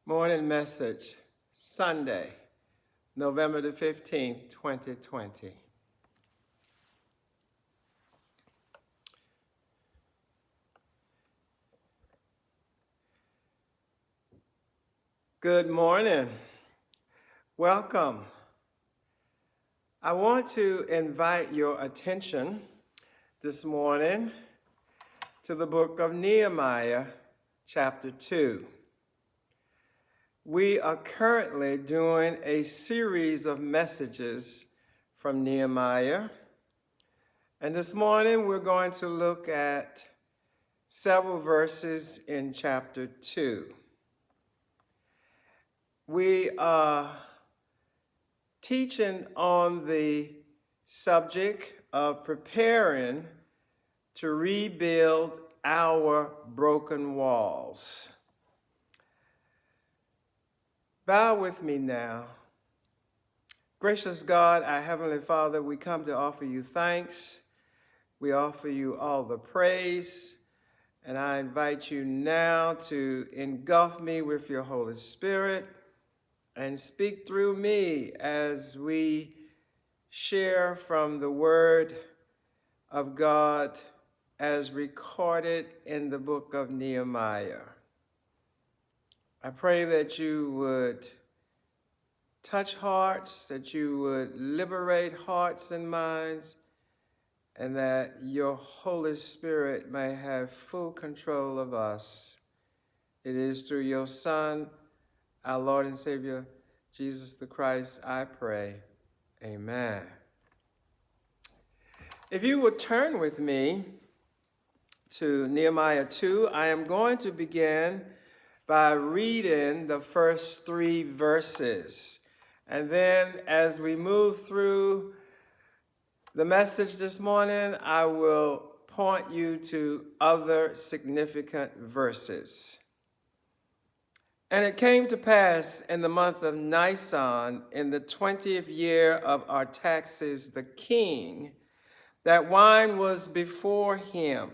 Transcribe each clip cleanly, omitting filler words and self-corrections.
Morning message, Sunday, November the 15th, 2020. Good morning. Welcome. I want to invite your attention this morning to the book of Nehemiah, chapter 2. We are currently doing a series of messages from Nehemiah. And this morning we're going to look at several verses in chapter 2. We are teaching on the subject of preparing to rebuild our broken walls. Bow with me now. Gracious God, our Heavenly Father, we come to offer you thanks. We offer you all the praise. And I invite you now to engulf me with your Holy Spirit and speak through me as we share from the Word of God as recorded in the book of Nehemiah. I pray that you would touch hearts, that you would liberate hearts and minds, and that your Holy Spirit may have full control of us. It is through your Son, our Lord and Savior, Jesus the Christ, I pray. Amen. If you would turn with me to Nehemiah 2, I am going to begin by reading the first 3 verses. And then as we move through the message this morning, I will point you to other significant verses. And it came to pass in the month of Nisan, in the 20th year of Artaxerxes the king, that wine was before him.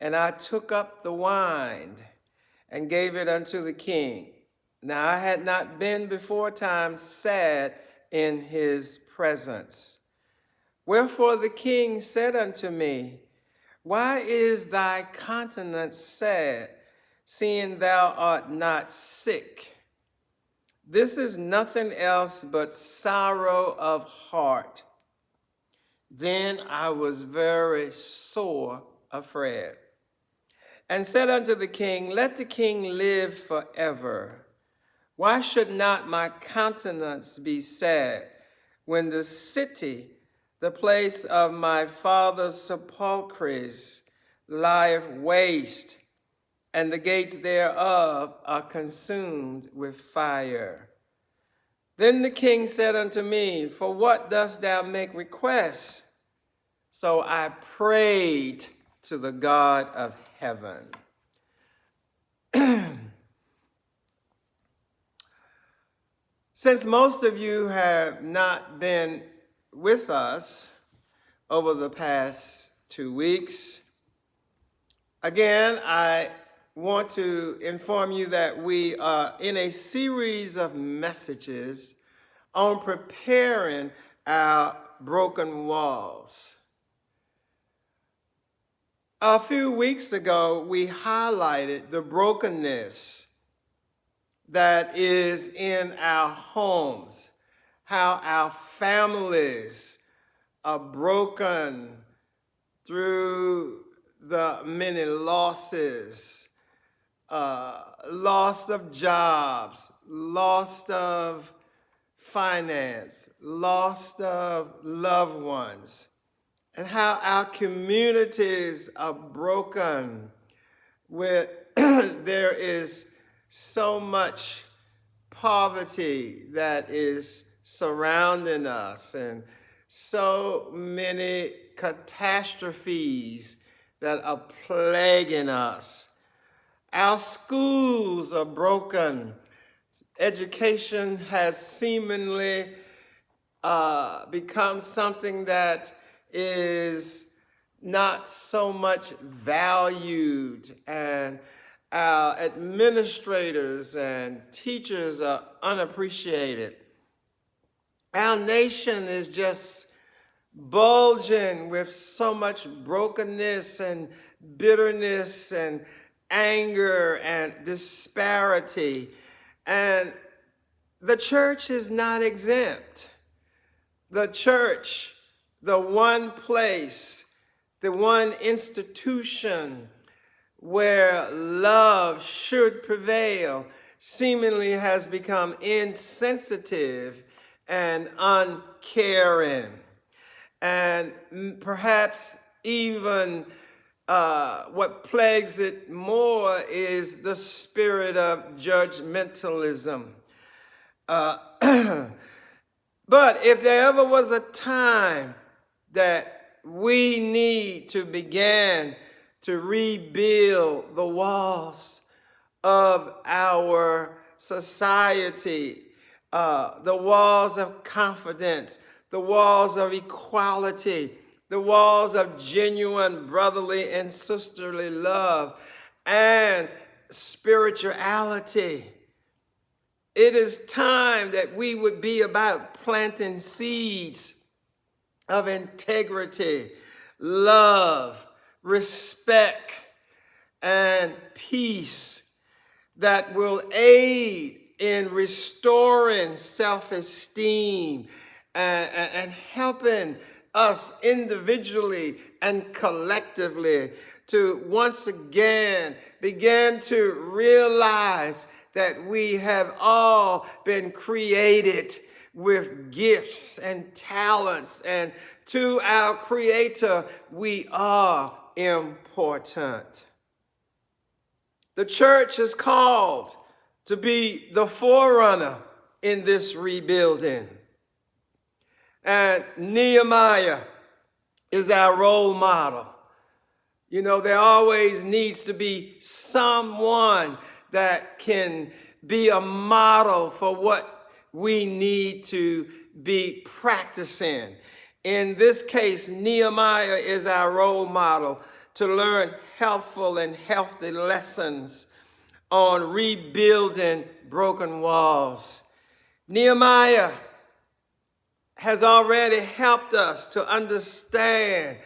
And I took up the wine and gave it unto the king. Now I had not been before time sad in his presence. Wherefore the king said unto me, Why is thy countenance sad, seeing thou art not sick? This is nothing else but sorrow of heart. Then I was very sore afraid, and said unto the king, Let the king live forever. Why should not my countenance be sad, when the city, the place of my father's sepulchres, lieth waste, and the gates thereof are consumed with fire? Then the king said unto me, For what dost thou make request? So I prayed to the God of heaven. Since most of you have not been with us over the past 2 weeks, again, I want to inform you that we are in a series of messages on preparing our broken walls. A few weeks ago, we highlighted the brokenness that is in our homes, how our families are broken through the many losses, loss of jobs, loss of finance, loss of loved ones, and how our communities are broken with there is so much poverty that is surrounding us and so many catastrophes that are plaguing us. Our schools are broken. Education has seemingly become something that is not so much valued, and our administrators and teachers are unappreciated. Our nation is just bulging with so much brokenness and bitterness and anger and disparity. And the church is not exempt. The church, the one place, the one institution where love should prevail, seemingly has become insensitive and uncaring. And perhaps even what plagues it more is the spirit of judgmentalism. But if there ever was a time that we need to begin to rebuild the walls of our society, the walls of confidence, the walls of equality, the walls of genuine brotherly and sisterly love and spirituality. It is time that we would be about planting seeds of integrity, love, respect, and peace that will aid in restoring self-esteem and helping us individually and collectively to once again begin to realize that we have all been created with gifts and talents, and to our Creator, we are important. The church is called to be the forerunner in this rebuilding. And Nehemiah is our role model. You know, there always needs to be someone that can be a model for what we need to be practicing. In this case, Nehemiah is our role model to learn helpful and healthy lessons on rebuilding broken walls. Nehemiah has already helped us to understand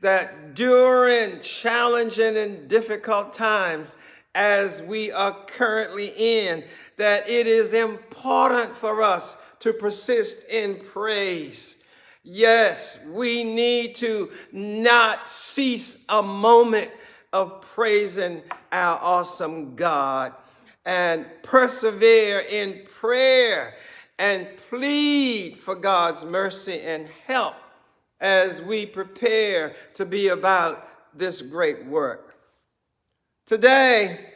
that during challenging and difficult times, as we are currently in, that it is important for us to persist in praise. Yes, we need to not cease a moment of praising our awesome God and persevere in prayer and plead for God's mercy and help as we prepare to be about this great work. Today,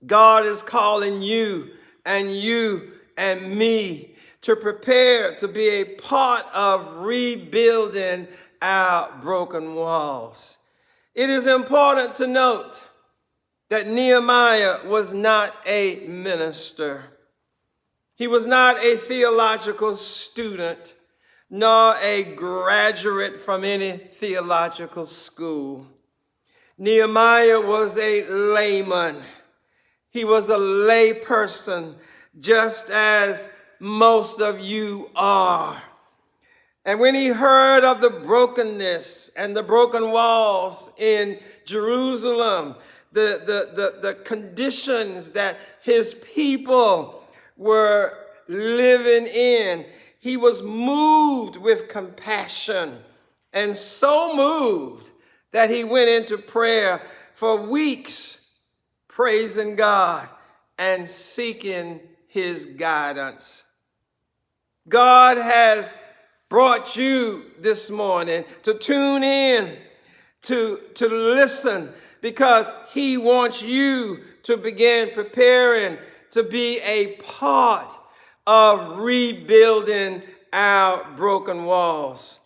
God is calling you and me to prepare to be a part of rebuilding our broken walls. It is important to note that Nehemiah was not a minister. He was not a theological student, nor a graduate from any theological school. Nehemiah was a layman. He was a lay person, just as most of you are. And when he heard of the brokenness and the broken walls in Jerusalem, the conditions that his people were living in, he was moved with compassion, and so moved that he went into prayer for weeks, praising God and seeking his guidance. God has brought you this morning to tune in, to listen, because he wants you to begin preparing to be a part of rebuilding our broken walls.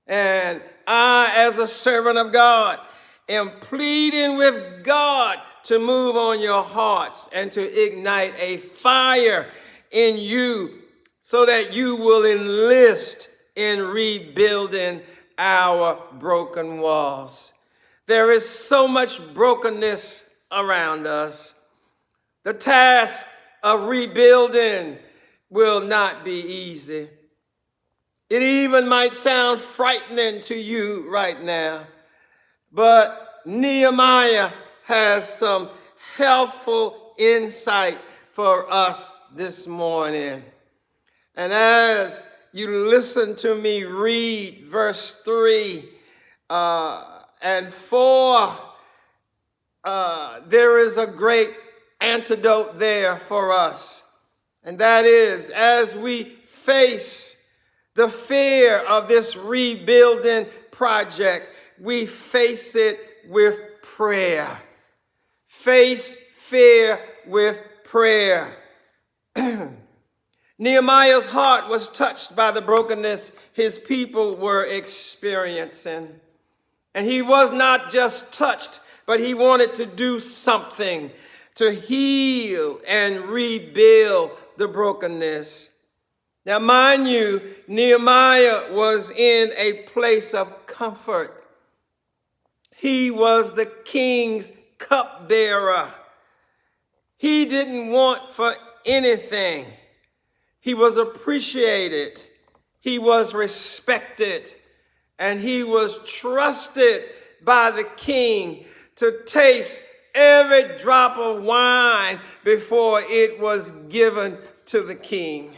And I, as a servant of God, am pleading with God to move on your hearts and to ignite a fire in you so that you will enlist in rebuilding our broken walls. There is so much brokenness around us. The task of rebuilding will not be easy. It even might sound frightening to you right now, but Nehemiah has some helpful insight for us this morning. And as you listen to me read verse 3 and 4, there is a great antidote there for us. And that is, as we face the fear of this rebuilding project, we face it with prayer. Face fear with prayer. Nehemiah's heart was touched by the brokenness his people were experiencing. And he was not just touched, but he wanted to do something to heal and rebuild the brokenness. Now, mind you, Nehemiah was in a place of comfort. He was the king's cupbearer. He didn't want for anything. He was appreciated. He was respected. And he was trusted by the king to taste every drop of wine before it was given to the king.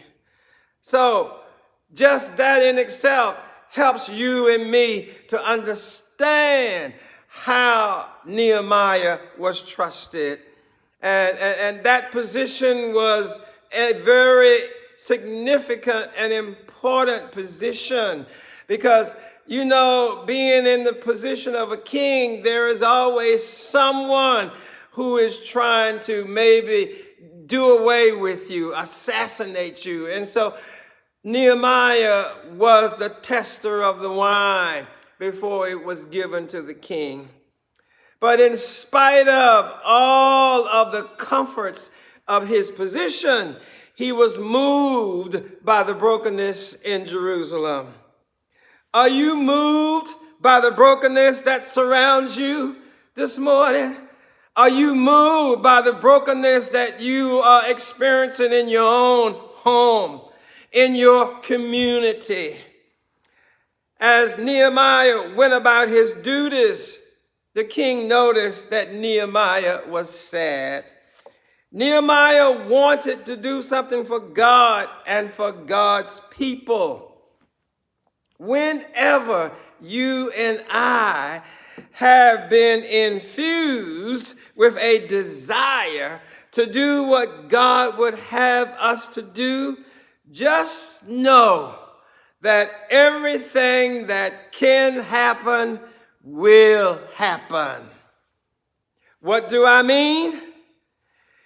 So just that in itself helps you and me to understand how Nehemiah was trusted. And that position was a very significant and important position because, you know, being in the position of a king, there is always someone who is trying to maybe do away with you, assassinate you. And so Nehemiah was the tester of the wine before it was given to the king. But in spite of all of the comforts of his position, he was moved by the brokenness in Jerusalem. Are you moved by the brokenness that surrounds you this morning? Are you moved by the brokenness that you are experiencing in your own home, in your community? As Nehemiah went about his duties, the king noticed that Nehemiah was sad. Nehemiah wanted to do something for God and for God's people. Whenever you and I have been infused with a desire to do what God would have us to do, just know that everything that can happen will happen. What do I mean?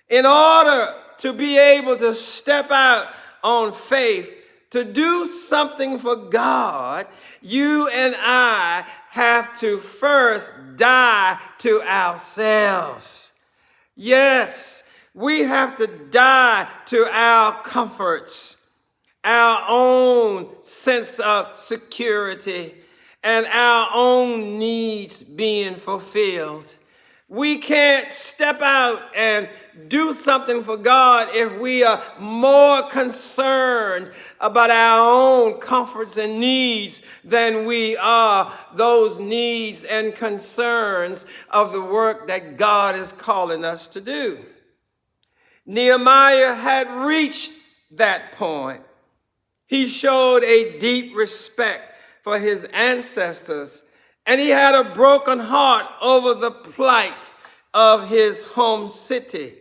In order to be able to step out on faith, to do something for God, you and I have to first die to ourselves. Yes, we have to die to our comforts, our own sense of security, and our own needs being fulfilled. We can't step out and do something for God if we are more concerned about our own comforts and needs than we are those needs and concerns of the work that God is calling us to do. Nehemiah had reached that point. He showed a deep respect for his ancestors, and he had a broken heart over the plight of his home city.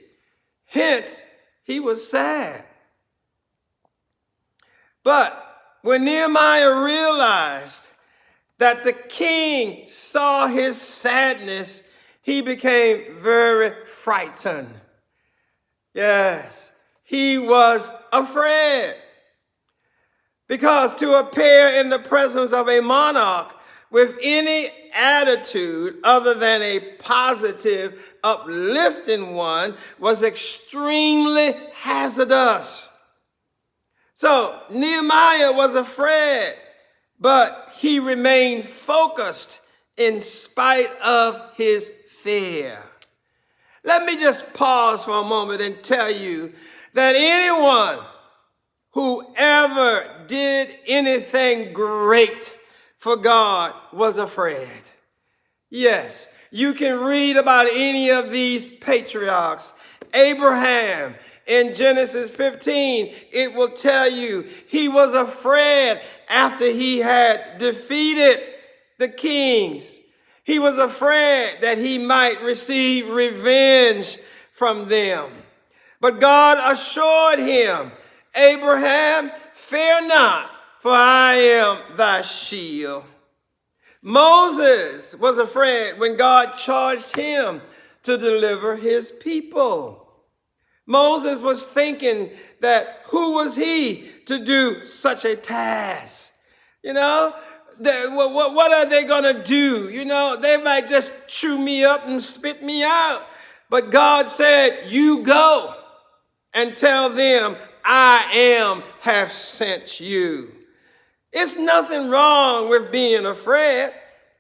Hence, he was sad. But when Nehemiah realized that the king saw his sadness, he became very frightened. Yes, he was afraid. Because to appear in the presence of a monarch with any attitude other than a positive, uplifting one was extremely hazardous. So Nehemiah was afraid, but he remained focused in spite of his fear. Let me just pause for a moment and tell you that anyone who ever did anything great for God was afraid. Yes, you can read about any of these patriarchs. Abraham, in Genesis 15, it will tell you he was afraid after he had defeated the kings. He was afraid that he might receive revenge from them. But God assured him, Abraham, fear not, for I am thy shield. Moses was afraid when God charged him to deliver his people. Moses was thinking that who was he to do such a task? You know, what are they going to do? You know, they might just chew me up and spit me out. But God said, you go and tell them, I have sent you. It's nothing wrong with being afraid,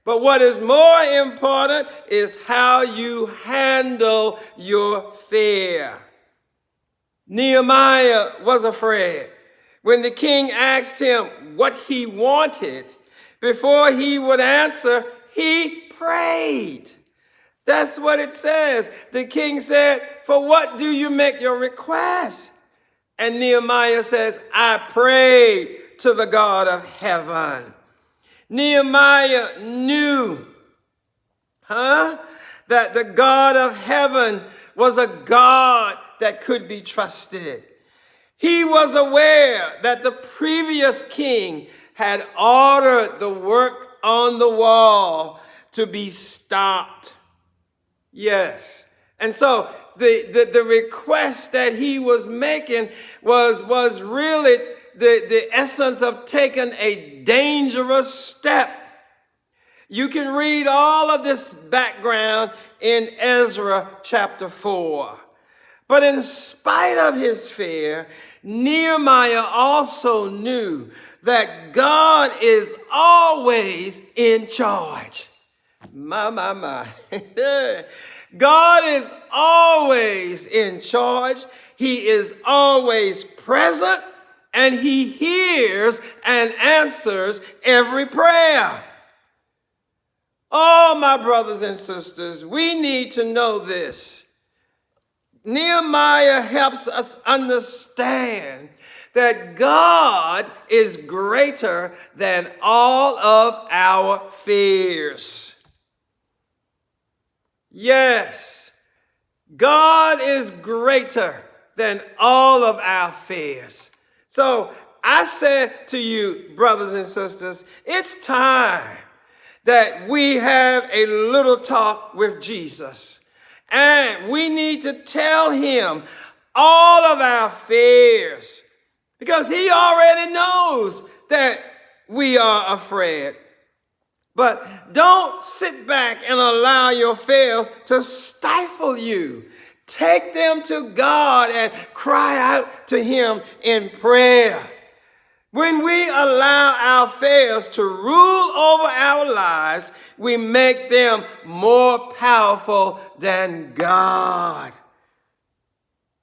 but what is more important is how you handle your fear. Nehemiah was afraid. When the king asked him what he wanted, before he would answer, he prayed. That's what it says. The king said, for what do you make your request? And Nehemiah says, I prayed to the God of heaven. Nehemiah knew, that the God of heaven was a God that could be trusted. He was aware that the previous king had ordered the work on the wall to be stopped. Yes. And so the request that he was making was really the essence of taking a dangerous step. You can read all of this background in Ezra chapter 4. But in spite of his fear, Nehemiah also knew that God is always in charge. My. God is always in charge. He is always present, and he hears and answers every prayer. Oh, my brothers and sisters, we need to know this. Nehemiah helps us understand that God is greater than all of our fears. Yes, God is greater than all of our fears. So I said to you, brothers and sisters, it's time that we have a little talk with Jesus. And we need to tell him all of our fears, because he already knows that we are afraid. But don't sit back and allow your fears to stifle you. Take them to God and cry out to him in prayer. When we allow our fears to rule over our lives, we make them more powerful than God.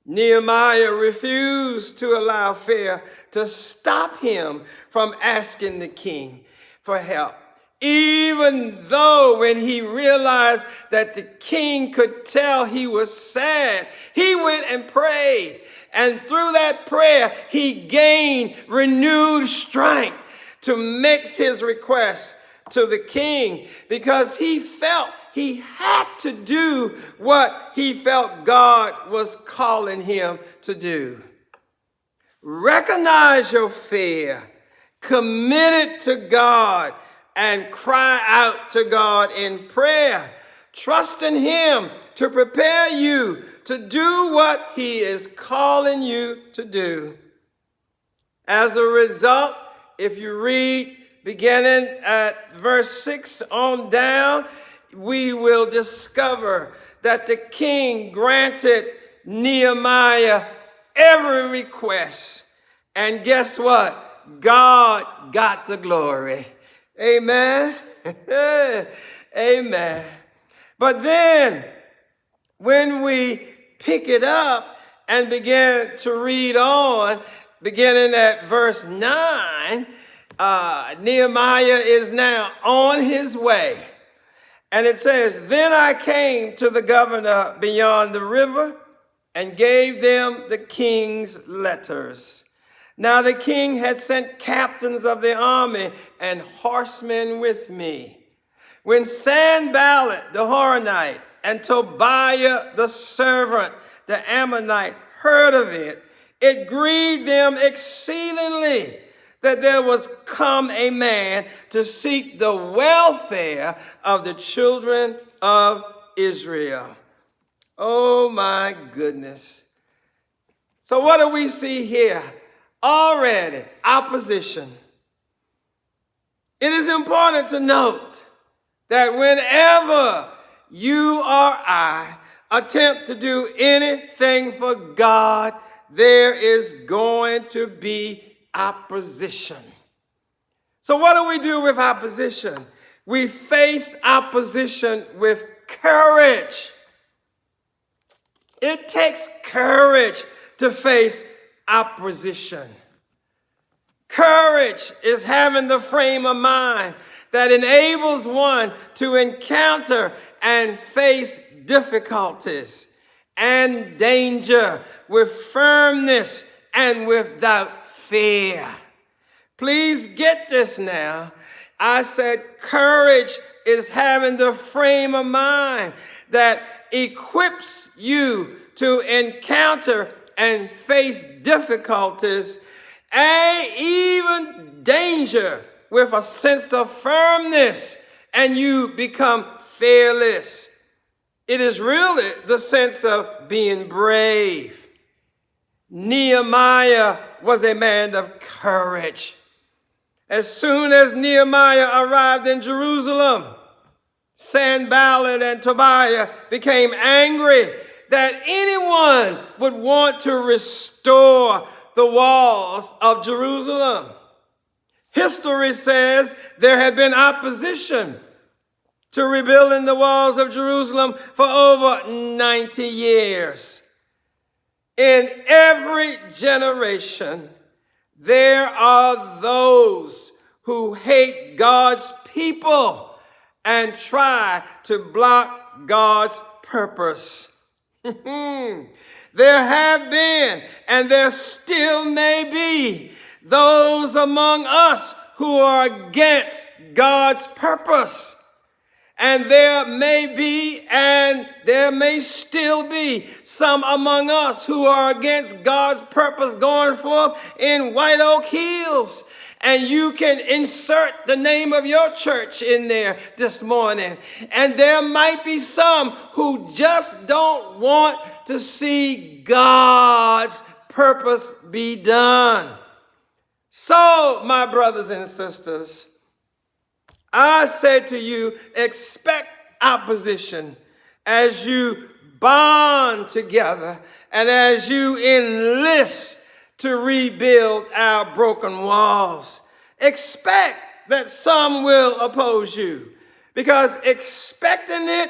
Nehemiah refused to allow fear to stop him from asking the king for help. Even though when he realized that the king could tell he was sad, he went and prayed. And through that prayer, he gained renewed strength to make his request to the king, because he felt he had to do what he felt God was calling him to do. Recognize your fear, commit it to God, and cry out to God in prayer. Trust in him to prepare you to do what he is calling you to do. As a result, if you read beginning at verse 6 on down, we will discover that the king granted Nehemiah every request. And guess what? God got the glory. Amen. Amen. But then when we pick it up and begin to read on, beginning at verse 9, Nehemiah is now on his way. And it says, "Then I came to the governor beyond the river and gave them the king's letters. Now the king had sent captains of the army and horsemen with me. When Sanballat the Horonite and Tobiah the servant, the Ammonite, heard of it, it grieved them exceedingly that there was come a man to seek the welfare of the children of Israel." Oh my goodness. So what do we see here? Already, opposition. It is important to note that whenever you or I attempt to do anything for God, there is going to be opposition. So what do we do with opposition? We face opposition with courage. It takes courage to face opposition. Courage is having the frame of mind that enables one to encounter and face difficulties and danger with firmness and without fear. Please get this now. I said courage is having the frame of mind that equips you to encounter and face difficulties and even danger with a sense of firmness, and you become fearless. It is really the sense of being brave. Nehemiah was a man of courage. As soon as Nehemiah arrived in Jerusalem, Sanballat and Tobiah became angry that anyone would want to restore the walls of Jerusalem. History says there had been opposition to rebuilding the walls of Jerusalem for over 90 years. In every generation, there are those who hate God's people and try to block God's purpose. There have been, and there still may be, those among us who are against God's purpose. And there may be, and there may still be, some among us who are against God's purpose going forth in White Oak Hills. And you can insert the name of your church in there this morning. And there might be some who just don't want to see God's purpose be done. So, my brothers and sisters, I say to you, expect opposition as you bond together and as you enlist to rebuild our broken walls. Expect that some will oppose you, because expecting it,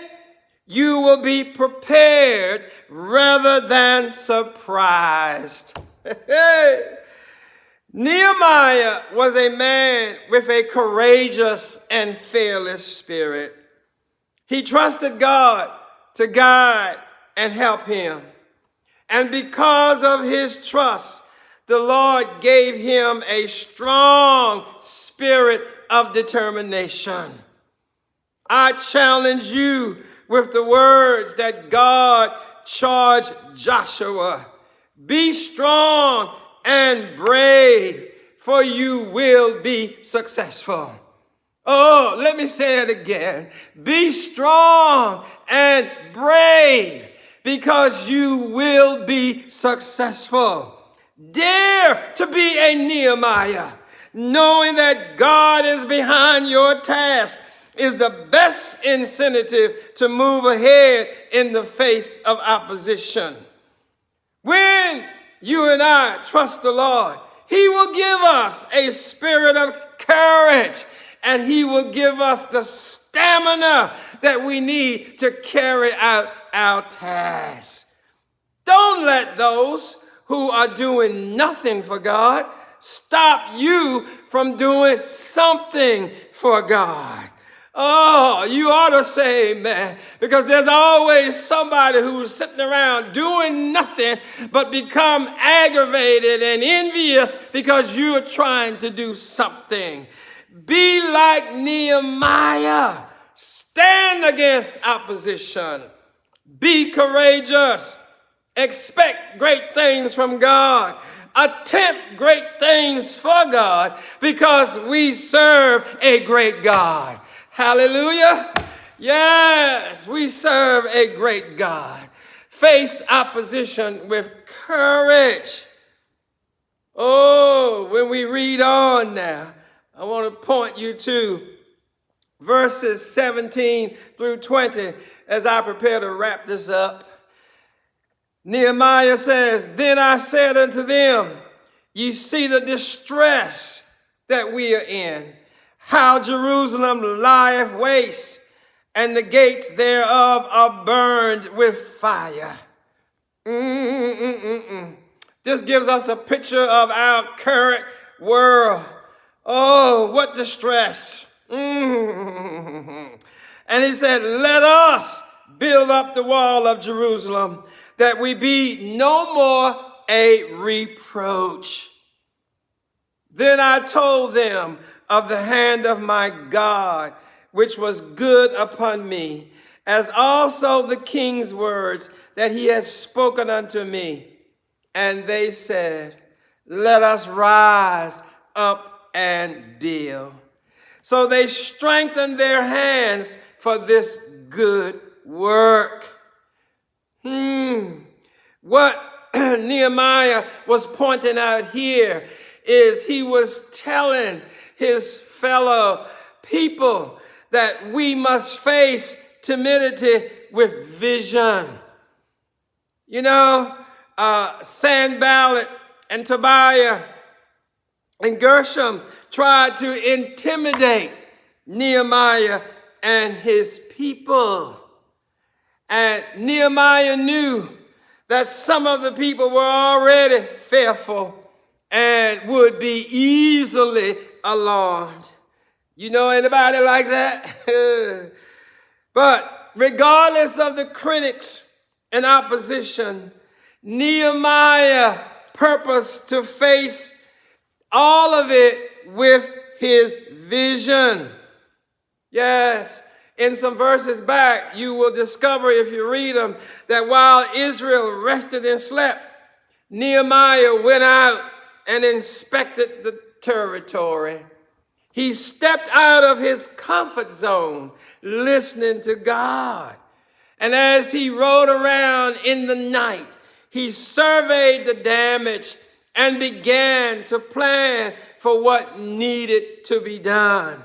you will be prepared rather than surprised. Nehemiah was a man with a courageous and fearless spirit. He trusted God to guide and help him. And because of his trust, the Lord gave him a strong spirit of determination. I challenge you with the words that God charged Joshua. Be strong and brave, for you will be successful. Oh, let me say it again. Be strong and brave, because you will be successful. Dare to be a Nehemiah, knowing that God is behind your task is the best incentive to move ahead in the face of opposition. When you and I trust the Lord, He will give us a spirit of courage, and He will give us the stamina that we need to carry out our task. Don't let those who are doing nothing for God stop you from doing something for God. Oh, you ought to say amen, because there's always somebody who's sitting around doing nothing but become aggravated and envious because you're trying to do something. Be like Nehemiah. Stand against opposition. Be courageous. Expect great things from God. Attempt great things for God, because we serve a great God. Hallelujah. Yes, we serve a great God. Face opposition with courage. Oh, when we read on now, I want to point you to verses 17 through 20 as I prepare to wrap this up. Nehemiah says, "Then I said unto them, ye see the distress that we are in, how Jerusalem lieth waste, and the gates thereof are burned with fire." This gives us a picture of our current world. Oh, what distress. And he said, "Let us build up the wall of Jerusalem, that we be no more a reproach." Then I told them of the hand of my God, which was good upon me, as also the king's words that he had spoken unto me. And they said, "Let us rise up and build." So they strengthened their hands for this good work. What Nehemiah was pointing out here is he was telling his fellow people that we must face timidity with vision. You know, Sanballat and Tobiah and Gershom tried to intimidate Nehemiah and his people. And Nehemiah knew that some of the people were already fearful and would be easily alarmed. You know anybody like that? But regardless of the critics and opposition, Nehemiah purposed to face all of it with his vision. Yes, in some verses back, you will discover, if you read them, that while Israel rested and slept, Nehemiah went out and inspected the territory. He stepped out of his comfort zone, listening to God. And as he rode around in the night, he surveyed the damage and began to plan for what needed to be done.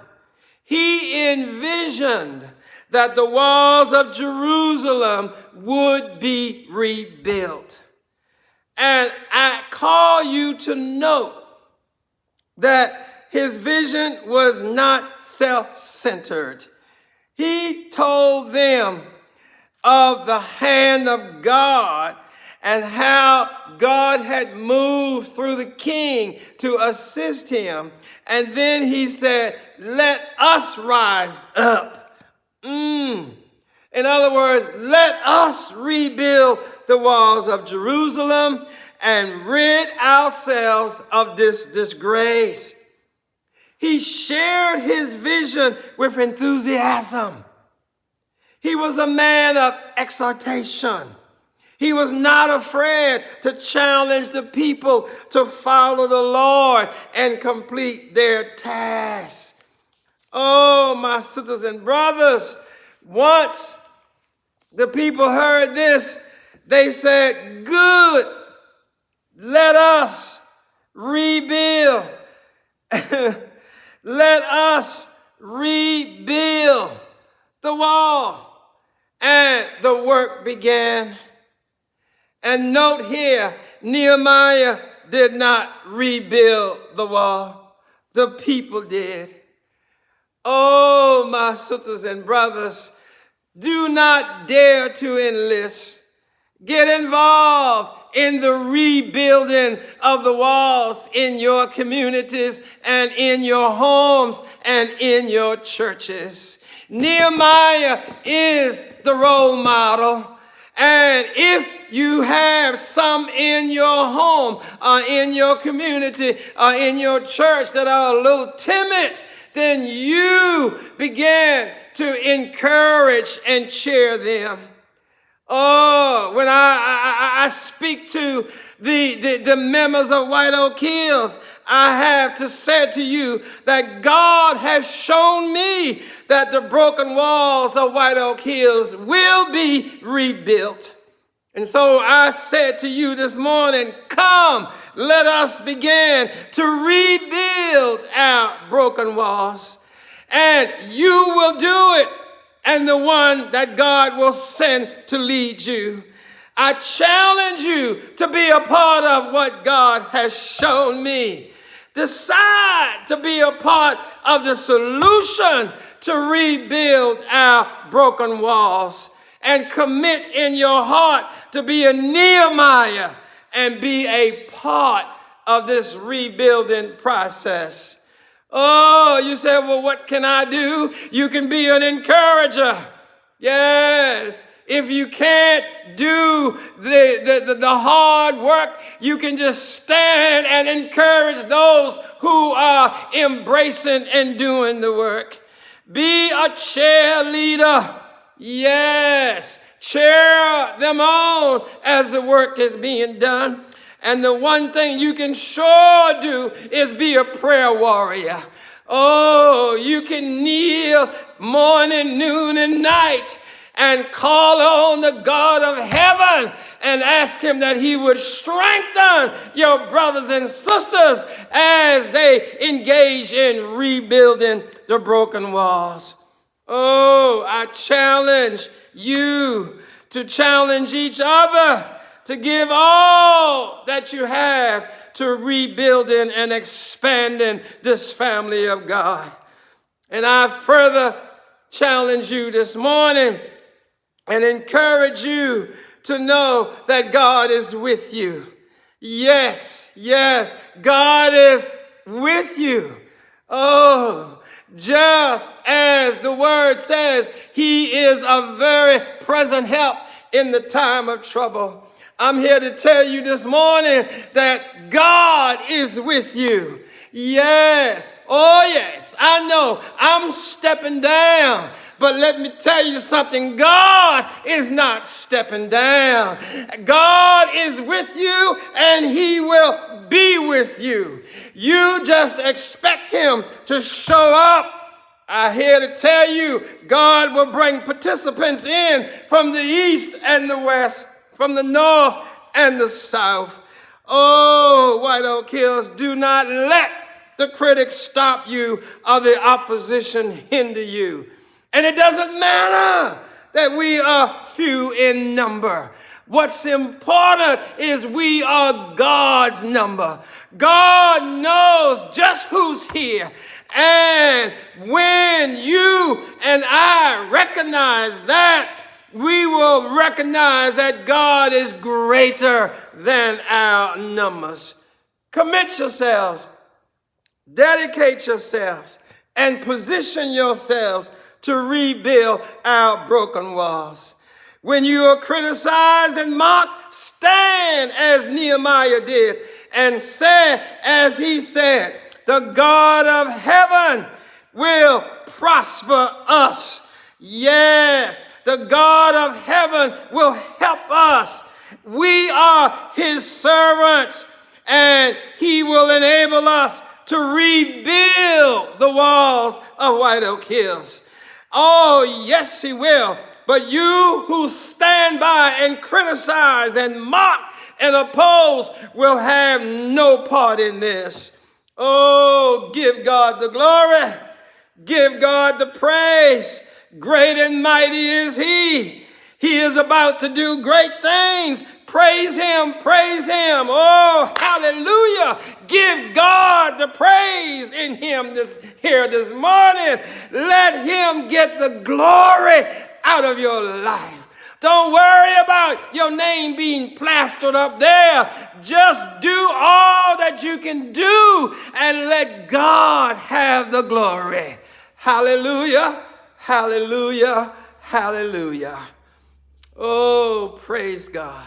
He envisioned that the walls of Jerusalem would be rebuilt. And I call you to note that his vision was not self-centered. He told them of the hand of God and how God had moved through the king to assist him. And then he said, "Let us rise up." In other words, let us rebuild the walls of Jerusalem and rid ourselves of this disgrace. He shared his vision with enthusiasm. He was a man of exhortation. He was not afraid to challenge the people to follow the Lord and complete their tasks. Oh, my sisters and brothers, once the people heard this, they said, "Good, let us rebuild." Let us rebuild the wall. And the work began. And note here, Nehemiah did not rebuild the wall. The people did. Oh, my sisters and brothers, do not dare to enlist. Get involved in the rebuilding of the walls in your communities and in your homes and in your churches. Nehemiah is the role model. And if you have some in your home, in your community, in your church that are a little timid, then you begin to encourage and cheer them. Oh, when I speak to the members of White Oak Hills, I have to say to you that God has shown me that the broken walls of White Oak Hills will be rebuilt. And so I said to you this morning, come, let us begin to rebuild our broken walls. And you will do it, and the one that God will send to lead you. I challenge you to be a part of what God has shown me. Decide to be a part of the solution to rebuild our broken walls, and commit in your heart to be a Nehemiah and be a part of this rebuilding process. Oh, you say, well, what can I do? You can be an encourager. Yes. If you can't do the hard work, you can just stand and encourage those who are embracing and doing the work. Be a cheerleader. Yes. Cheer them on as the work is being done. And the one thing you can sure do is be a prayer warrior. Oh, you can kneel morning, noon, and night and call on the God of heaven and ask him that he would strengthen your brothers and sisters as they engage in rebuilding the broken walls. Oh, I challenge you to challenge each other to give all that you have to rebuilding and expanding this family of God. And I further challenge you this morning and encourage you to know that God is with you. Yes, yes, God is with you. Oh, just as the word says, he is a very present help in the time of trouble. I'm here to tell you this morning that God is with you. Yes. Oh, yes. I know I'm stepping down. But let me tell you something. God is not stepping down. God is with you, and he will be with you. You just expect him to show up. I'm here to tell you, God will bring participants in from the east and the west, from the north and the south. Oh, White Oak Hills, do not let the critics stop you or the opposition hinder you. And it doesn't matter that we are few in number. What's important is we are God's number. God knows just who's here. And when you and I recognize that, we will recognize that God is greater than our numbers. Commit yourselves, dedicate yourselves, and position yourselves to rebuild our broken walls. When you are criticized and mocked, stand as Nehemiah did and say, as he said, the God of heaven will prosper us. Yes, the God of heaven will help us. We are his servants, and he will enable us to rebuild the walls of White Oak Hills. Oh, yes, he will. But you who stand by and criticize and mock and oppose will have no part in this. Oh, give God the glory. Give God the praise. Great and mighty is he. He is about to do great things. Praise him, praise him. Oh, hallelujah. Give God the praise in him this morning. Let him get the glory out of your life. Don't worry about your name being plastered up there. Just do all that you can do and let God have the glory. Hallelujah, hallelujah, hallelujah. Oh, praise God,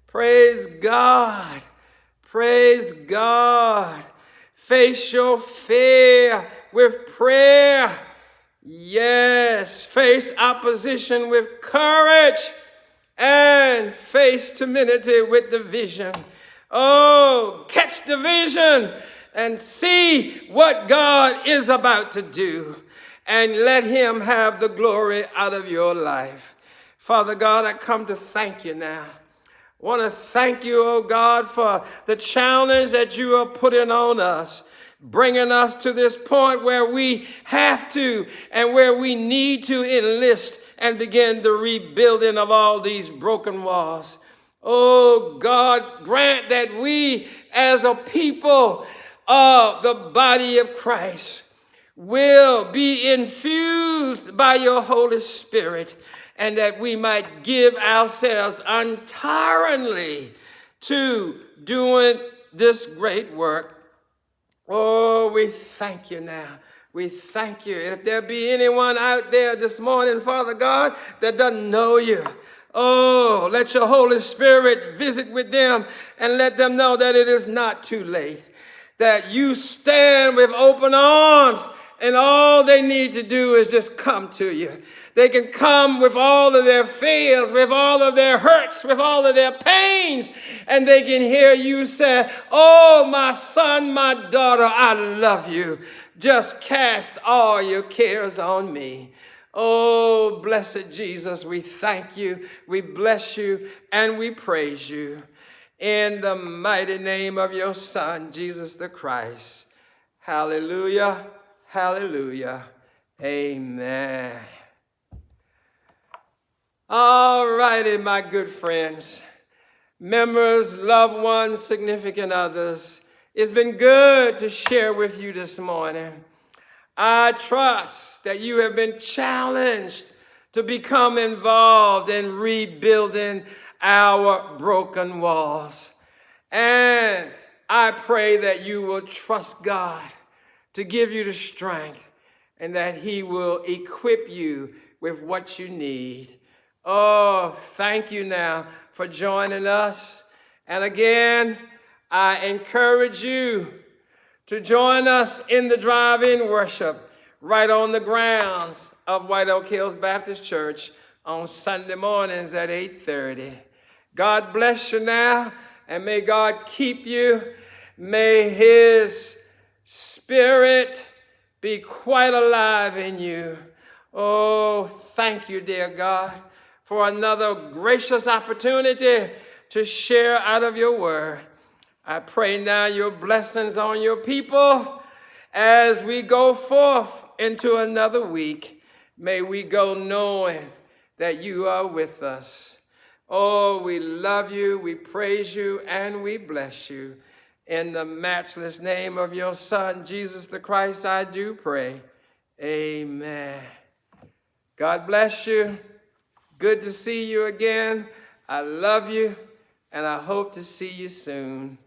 praise God, praise God. Face your fear with prayer. Yes, face opposition with courage and face timidity with the vision. Oh, catch the vision and see what God is about to do and let him have the glory out of your life. Father God, I come to thank you now. I want to thank you, oh God, for the challenge that you are putting on us, bringing us to this point where we have to and where we need to enlist and begin the rebuilding of all these broken walls. Oh God, grant that we as a people of the body of Christ will be infused by your Holy Spirit, and that we might give ourselves untiringly to doing this great work. Oh, we thank you now. We thank you. If there be anyone out there this morning, Father God, that doesn't know you, oh, let your Holy Spirit visit with them and let them know that it is not too late, that you stand with open arms, and all they need to do is just come to you. They can come with all of their fears, with all of their hurts, with all of their pains, and they can hear you say, oh, my son, my daughter, I love you. Just cast all your cares on me. Oh, blessed Jesus, we thank you, we bless you, and we praise you. In the mighty name of your Son, Jesus the Christ. Hallelujah, hallelujah, amen. All righty, my good friends, members, loved ones, significant others, it's been good to share with you this morning. I trust that you have been challenged to become involved in rebuilding our broken walls. And I pray that you will trust God to give you the strength and that he will equip you with what you need. Oh, thank you now for joining us. And again, I encourage you to join us in the drive-in worship right on the grounds of White Oak Hills Baptist Church on Sunday mornings at 8:30. God bless you now, and may God keep you. May his spirit be quite alive in you. Oh, thank you, dear God, for another gracious opportunity to share out of your word. I pray now your blessings on your people as we go forth into another week. May we go knowing that you are with us. Oh, we love you, we praise you, and we bless you. In the matchless name of your Son, Jesus the Christ, I do pray. Amen. God bless you. Good to see you again. I love you, and I hope to see you soon.